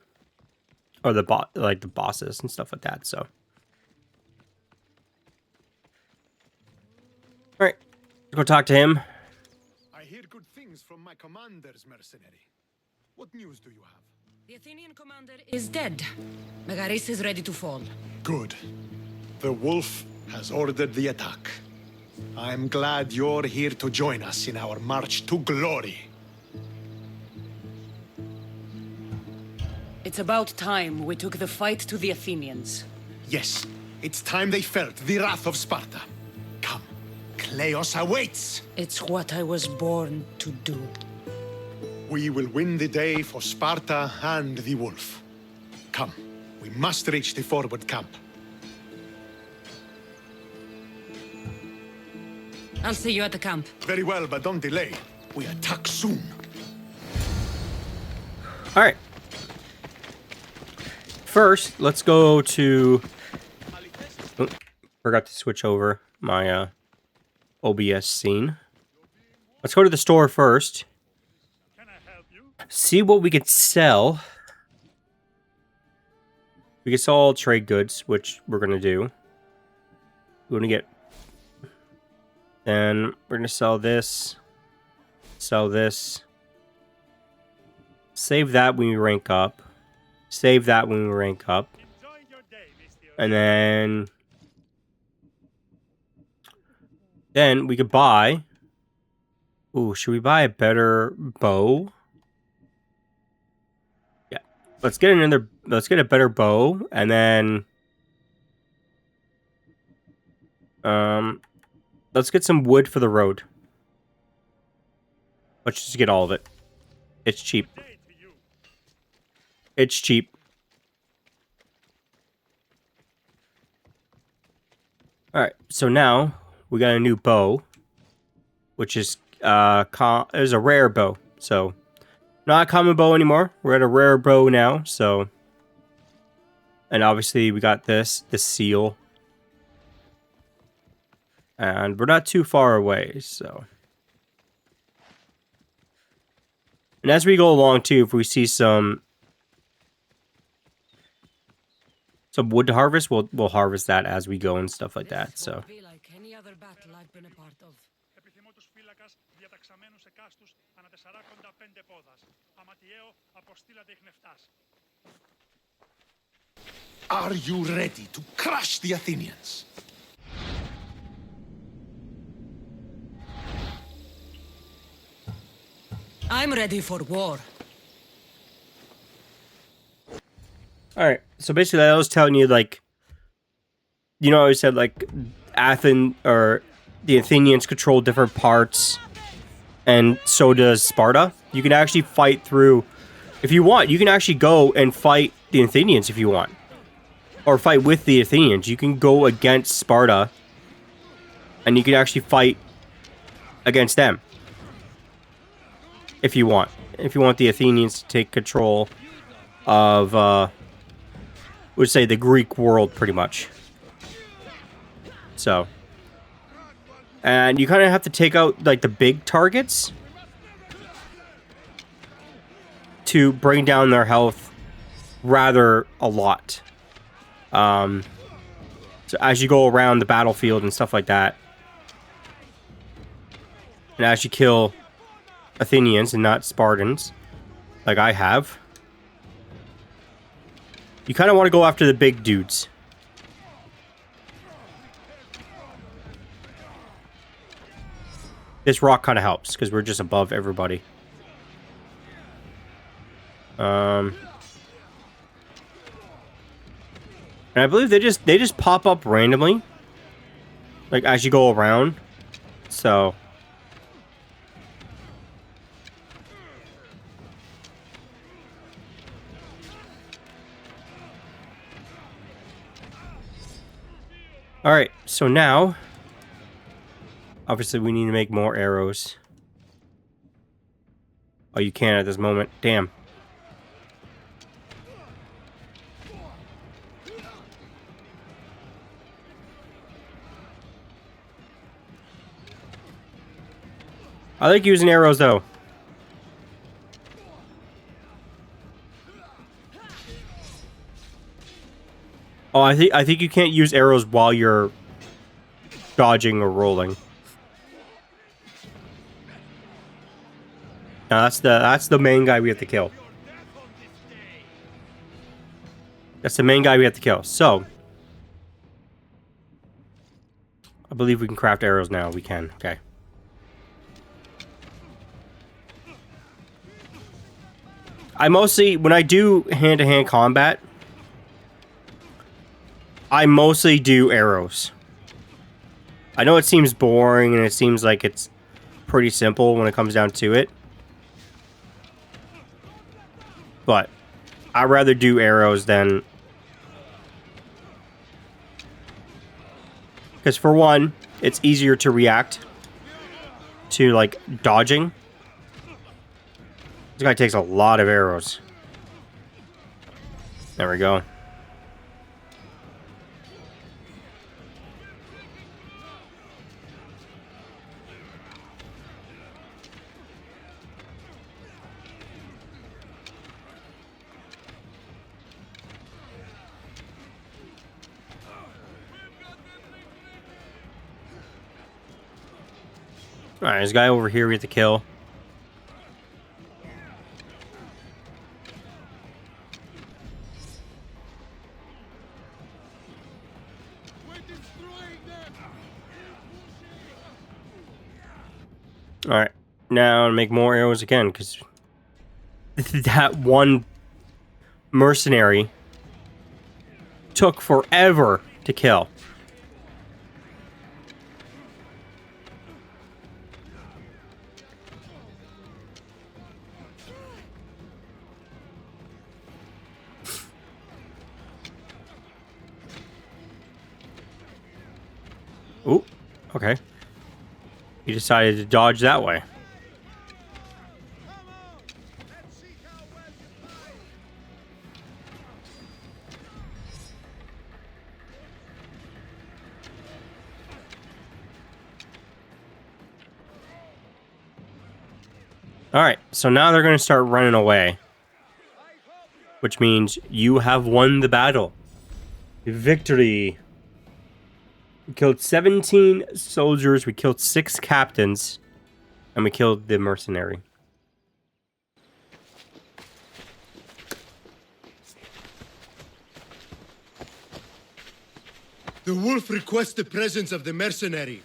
Speaker 1: Or the bosses and stuff like that, so. Alright. Let's go talk to him.
Speaker 6: I hear good things from my commander's mercenary. What news do you have?
Speaker 7: The Athenian commander is dead. Megaris is ready to fall.
Speaker 6: Good. The Wolf has ordered the attack. I'm glad you're here to join us in our march to glory.
Speaker 7: It's about time we took the fight to the Athenians.
Speaker 6: Yes, it's time they felt the wrath of Sparta. Come, Kleos awaits!
Speaker 3: It's what I was born to do.
Speaker 6: We will win the day for Sparta and the Wolf. Come, we must reach the forward camp.
Speaker 7: I'll see you at the camp.
Speaker 6: Very well, but don't delay. We attack soon.
Speaker 1: Alright. First, let's go to... Oh, forgot to switch over my OBS scene. Let's go to the store first. See what we could sell. We can sell all trade goods, which we're going to do. We're going to get... Then we're going to sell this. Sell this. Save that when we rank up. Save that when we rank up. And then we could buy... Ooh, should we buy a better bow? Yeah. Let's get a better bow, and then let's get some wood for the road. Let's just get all of it. It's cheap. It's cheap. Alright, so now we got a new bow, which is a rare bow. So, not a common bow anymore. We're at a rare bow now, so. And obviously we got the seal. And we're not too far away, so. And as we go along too, if we see some wood to harvest, we'll harvest that as we go and stuff like that. So
Speaker 7: Be like any other battle I've been a part of.
Speaker 8: Επιθυμώ τους φύλακας διαταξαμένους εκάστους ανά 45 πόδας. Αματιαίο αποστήλατε ιχνευτάς.
Speaker 6: Are you ready to crush the Athenians?
Speaker 7: I'm ready for war.
Speaker 1: alright, so basically I was telling you, like, you know, I said like the Athenians control different parts, and so does Sparta. You can actually fight through, if you want, you can actually go and fight the Athenians if you want. Or fight with the Athenians. You can go against Sparta, and you can actually fight against them. If you want. If you want the Athenians to take control of, would say the Greek world, pretty much. So. And you kind of have to take out, like, the big targets to bring down their health rather a lot. So as you go around the battlefield and stuff like that, and as you kill Athenians and not Spartans, like I have, you kind of want to go after the big dudes. This rock kind of helps because we're just above everybody. And I believe they just pop up randomly, like as you go around. So all right, so now obviously we need to make more arrows. Oh, you can't at this moment. Damn. I like using arrows, though. Oh, I think you can't use arrows while you're dodging or rolling. No, that's the main guy we have to kill. That's the main guy we have to kill. So, I believe we can craft arrows now. We can. Okay. I mostly, when I do hand-to-hand combat, I mostly do arrows. I know it seems boring and it seems like it's pretty simple when it comes down to it. But I'd rather do arrows than... Because for one, it's easier to react to, like, dodging. This guy takes a lot of arrows. There we go. Alright, there's a guy over here we have to kill. Alright, now make more arrows again, because that one mercenary took forever to kill. Ooh, okay. He decided to dodge that way. Alright, so now they're going to start running away. Which means you have won the battle. Victory! We killed 17 soldiers, we killed 6 captains, and we killed the mercenary.
Speaker 9: The wolf requests the presence of the mercenary.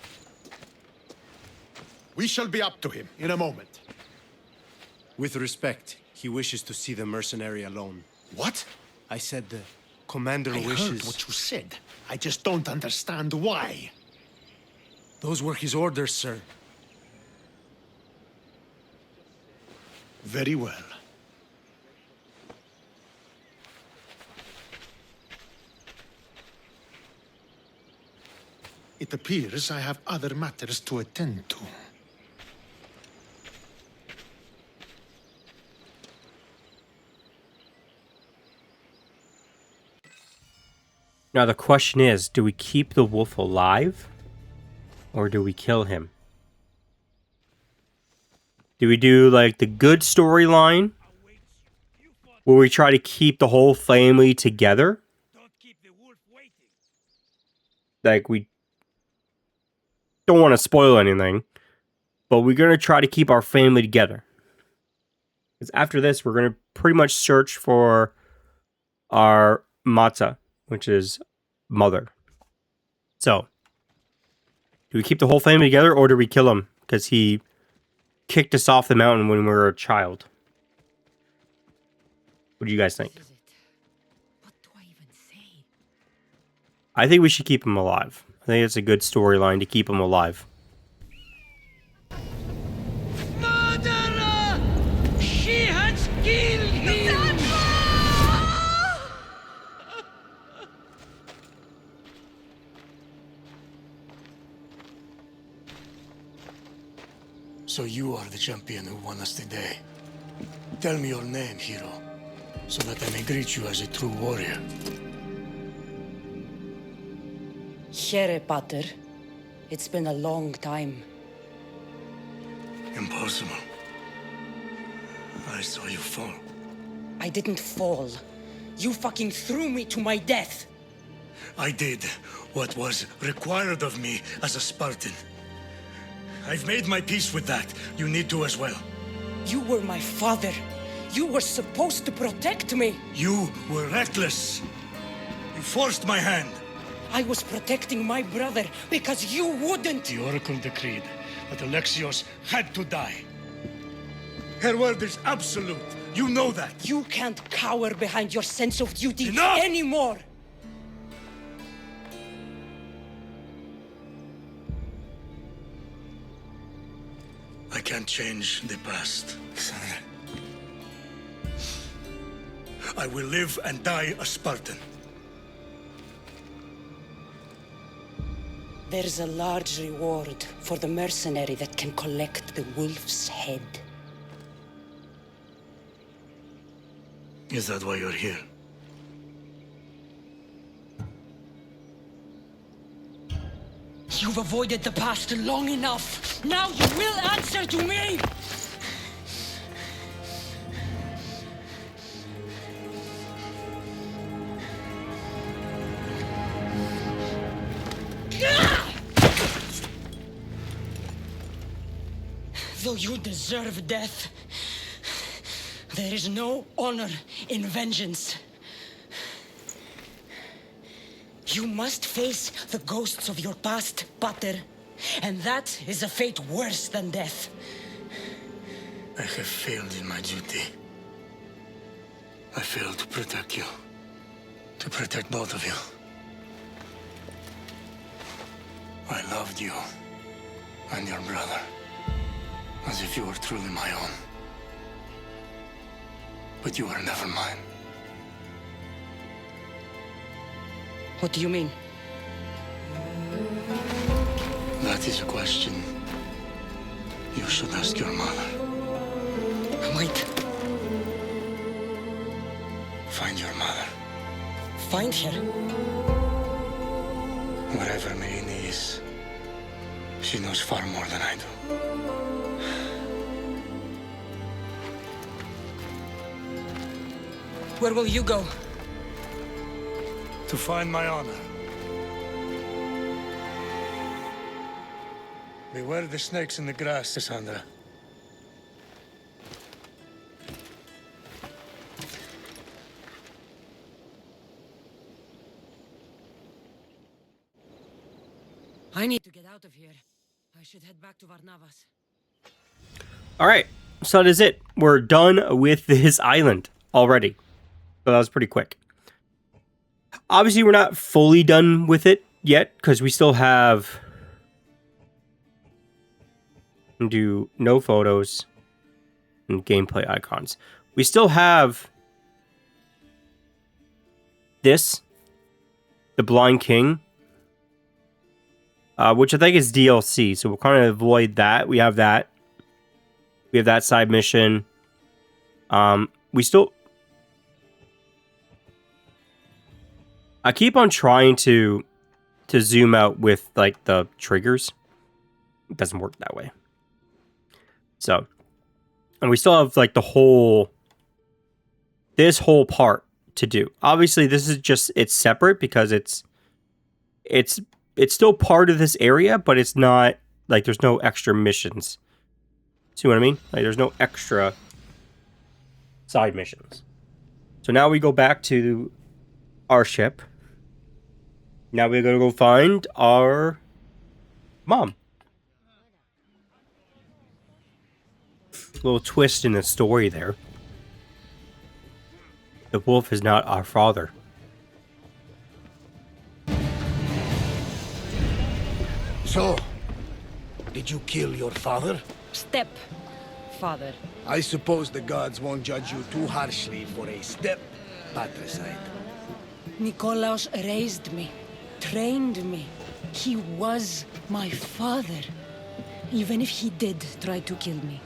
Speaker 6: We shall be up to him in a moment.
Speaker 10: With respect, he wishes to see the mercenary alone.
Speaker 6: What?
Speaker 10: I said the commander
Speaker 6: I
Speaker 10: wishes...
Speaker 6: heard what you said. I just don't understand why.
Speaker 10: Those were his orders, sir.
Speaker 6: Very well. It appears I have other matters to attend to.
Speaker 1: Now the question is, do we keep the wolf alive? or do we kill him? Do we do like the good storyline where we try to keep the whole family together? Like, we don't want to spoil anything, but we're going to try to keep our family together. Because after this, we're going to pretty much search for our Matza, which is mother. So, do we keep the whole family together, or do we kill him because he kicked us off the mountain when we were a child? What do you guys think?
Speaker 2: What do I even say?
Speaker 1: I think we should keep him alive. I think it's a good storyline to keep him alive.
Speaker 8: Murderer! She has killed him!
Speaker 9: So you are the champion who won us today. Tell me your name, hero, so that I may greet you as a true warrior.
Speaker 3: Here, Pater. It's been a long time.
Speaker 9: Impossible. I saw you fall.
Speaker 3: I didn't fall. You fucking threw me to my death.
Speaker 9: I did what was required of me as a Spartan. I've made my peace with that. You need to as well.
Speaker 3: You were my father. You were supposed to protect me.
Speaker 9: You were reckless. You forced my hand.
Speaker 3: I was protecting my brother because you wouldn't.
Speaker 9: The Oracle decreed that Alexios had to die. Her word is absolute. You know that.
Speaker 3: You can't cower behind your sense of duty
Speaker 9: Enough!
Speaker 3: anymore.
Speaker 9: I can't change the past, Cassandra. I will live and die a Spartan.
Speaker 3: There's a large reward for the mercenary that can collect the wolf's head.
Speaker 9: Is that why you're here?
Speaker 7: You've avoided the past long enough. Now you will answer to me! Though you deserve death, there is no honor in vengeance. You must face the ghosts of your past, Pater, and that is a fate worse than death.
Speaker 9: I have failed in my duty. I failed to protect you. To protect both of you. I loved you and your brother as if you were truly my own. But you were never mine.
Speaker 3: What do you mean?
Speaker 9: That is a question you should ask your mother.
Speaker 3: Wait.
Speaker 9: Find your mother.
Speaker 3: Find her?
Speaker 9: Wherever Merini is, she knows far more than I do.
Speaker 3: Where will you go?
Speaker 9: To find my honor. Beware the snakes in the grass, Cassandra.
Speaker 7: I need to get out of here. I should head back to Varnavas.
Speaker 1: Alright, so that is it. We're done with this island already. So that was pretty quick. Obviously, we're not fully done with it yet, because we still have... do no photos and gameplay icons. We still have this, the Blind King, which I think is DLC, so we'll kind of avoid that. We have that. We have that side mission. We still... I keep on trying to zoom out with, like, the triggers, it doesn't work that way. So, and we still have like this whole part to do. Obviously, this is just, it's separate because it's still part of this area, but it's not like there's no extra missions. See what I mean? Like there's no extra side missions. So now we go back to our ship. Now we're gonna go find our mom. Little twist in the story there. The wolf is not our father.
Speaker 9: So, did you kill your father?
Speaker 3: Step, father.
Speaker 9: I suppose the gods won't judge you too harshly for a step patricide.
Speaker 3: Nikolaos raised me, trained me. He was my father. Even if he did try to kill me.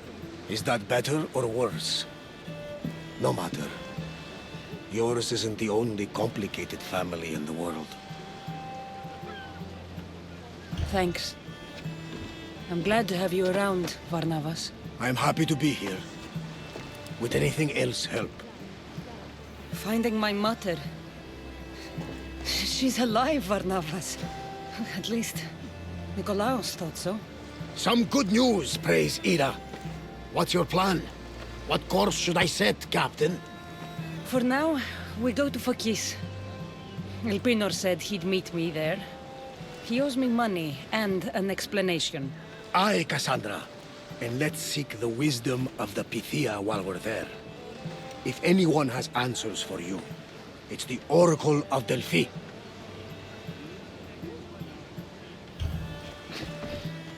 Speaker 9: Is that better or worse? No matter. Yours isn't the only complicated family in the world.
Speaker 3: Thanks. I'm glad to have you around, Varnavas.
Speaker 9: I'm happy to be here. Would anything else help?
Speaker 3: Finding my mother. She's alive, Varnavas. At least, Nikolaos thought so.
Speaker 9: Some good news, Prez Ira. What's your plan? What course should I set, Captain?
Speaker 3: For now, we go to Fakis. Elpinor said he'd meet me there. He owes me money and an explanation.
Speaker 9: Aye, Cassandra. And let's seek the wisdom of the Pythia while we're there. If anyone has answers for you, it's the Oracle of Delphi.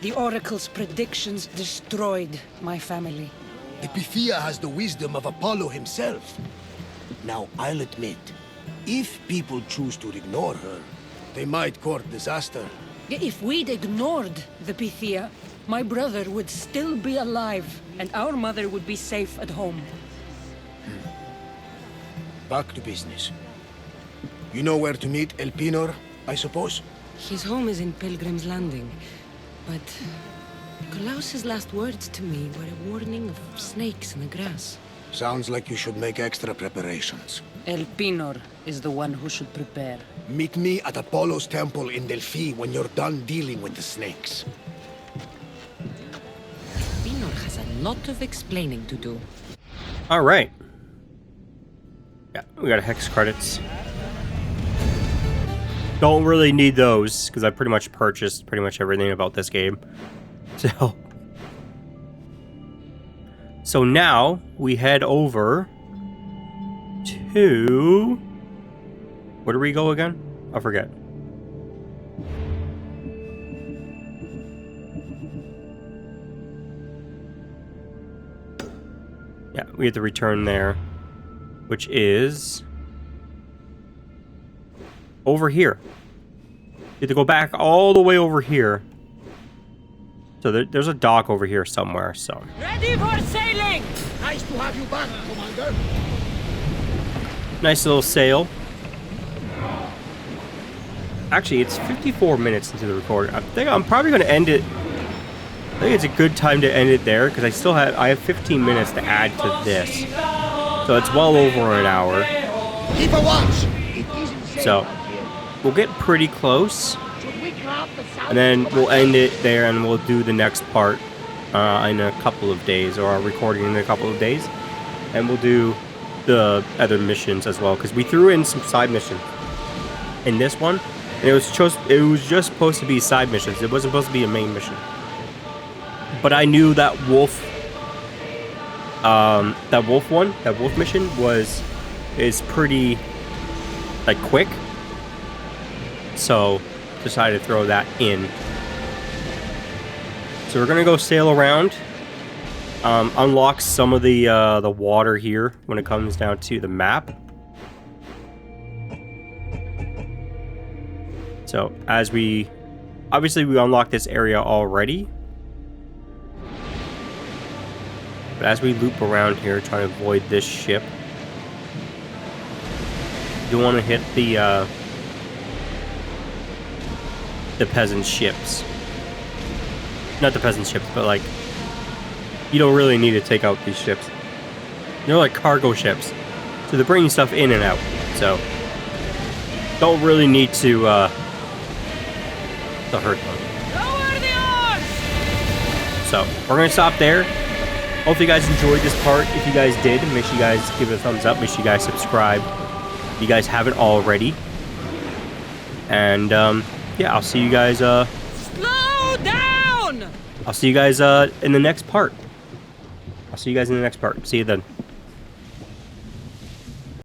Speaker 3: The Oracle's predictions destroyed my family.
Speaker 9: The Pythia has the wisdom of Apollo himself. Now, I'll admit, if people choose to ignore her, they might court disaster.
Speaker 3: If we'd ignored the Pythia, my brother would still be alive, and our mother would be safe at home.
Speaker 9: Back to business. You know where to meet Elpinor, I suppose?
Speaker 7: His home is in Pilgrim's Landing, but Nikolaos' last words to me were a warning of snakes in the grass.
Speaker 9: Sounds like you should make extra preparations.
Speaker 3: Elpinor is the one who should prepare.
Speaker 9: Meet me at Apollo's temple in Delphi when you're done dealing with the snakes.
Speaker 7: Elpinor has a lot of explaining to do.
Speaker 1: All right. Yeah, we got hex credits. Don't really need those because I pretty much purchased pretty much everything about this game. So now we head over to, where do we go again? I forget. Yeah, we have to return there, which is over here. You have to go back all the way over here. So there's a dock over here somewhere, so.
Speaker 3: Ready for sailing!
Speaker 9: Nice to have you back, Commander.
Speaker 1: Nice little sail. Actually, it's 54 minutes into the recording. I think I'm probably going to end it. I think it's a good time to end it there because I have 15 minutes to add to this. So it's well over an hour.
Speaker 9: Keep a watch!
Speaker 1: So we'll get pretty close. And then we'll end it there and we'll do the next part in a couple of days, or our recording in a couple of days. And we'll do the other missions as well, because we threw in some side missions in this one. And it was just supposed to be side missions. It wasn't supposed to be a main mission. But I knew that wolf mission is pretty like quick. So decided to throw that in. So we're gonna go sail around, unlock some of the water here when it comes down to the map. So as we unlocked this area already, but as we loop around here trying to avoid this ship, you want to hit the peasant ships. not the peasant ships, but like, you don't really need to take out these ships. They're like cargo ships, so they're bringing stuff in and out. So don't really need to hurt them. So we're gonna stop there. Hope you guys enjoyed this part. If you guys did, make sure you guys give it a thumbs up. Make sure you guys subscribe if you guys haven't already. And yeah, I'll see you guys.
Speaker 7: Slow down!
Speaker 1: I'll see you guys in the next part. See you then.